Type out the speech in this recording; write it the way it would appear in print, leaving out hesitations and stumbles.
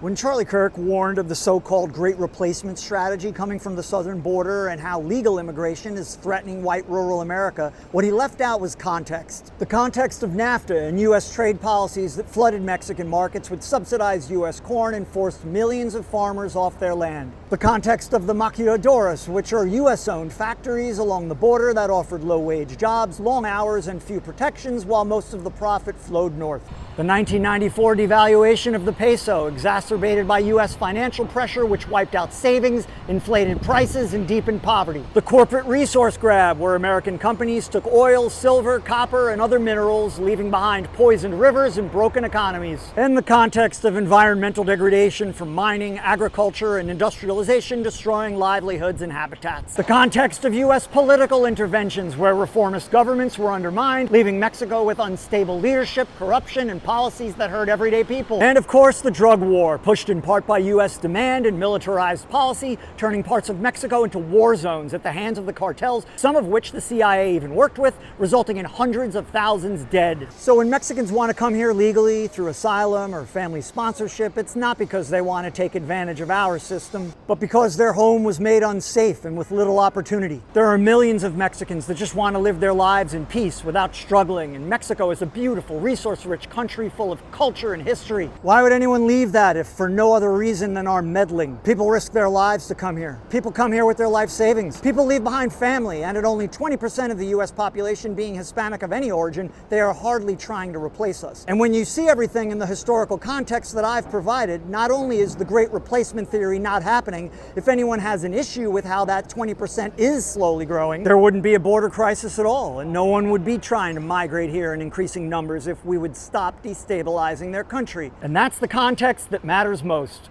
When Charlie Kirk warned of the so-called Great Replacement strategy coming from the southern border and how legal immigration is threatening white rural America, what he left out was context. The context of NAFTA and U.S. trade policies that flooded Mexican markets with subsidized U.S. corn and forced millions of farmers off their land. The context of the maquiladoras, which are U.S.-owned factories along the border that offered low-wage jobs, long hours, and few protections, while most of the profit flowed north. The 1994 devaluation of the peso, exacerbated by U.S. financial pressure, which wiped out savings, inflated prices, and deepened poverty. The corporate resource grab, where American companies took oil, silver, copper, and other minerals, leaving behind poisoned rivers and broken economies. And the context of environmental degradation from mining, agriculture, and industrialization, destroying livelihoods and habitats. The context of U.S. political interventions, where reformist governments were undermined, leaving Mexico with unstable leadership, corruption, and policies that hurt everyday people. And of course, the drug war, pushed in part by U.S. demand and militarized policy, turning parts of Mexico into war zones at the hands of the cartels, some of which the CIA even worked with, resulting in hundreds of thousands dead. So when Mexicans want to come here legally through asylum or family sponsorship, it's not because they want to take advantage of our system, but because their home was made unsafe and with little opportunity. There are millions of Mexicans that just want to live their lives in peace without struggling, and Mexico is a beautiful, resource-rich country full of culture and history. Why would anyone leave that if for no other reason than our meddling? People risk their lives to come here. People come here with their life savings. People leave behind family, and at only 20% of the US population being Hispanic of any origin, they are hardly trying to replace us. And when you see everything in the historical context that I've provided, not only is the Great Replacement theory not happening, if anyone has an issue with how that 20% is slowly growing, there wouldn't be a border crisis at all, and no one would be trying to migrate here in increasing numbers if we would stop destabilizing their country. And that's the context that matters most.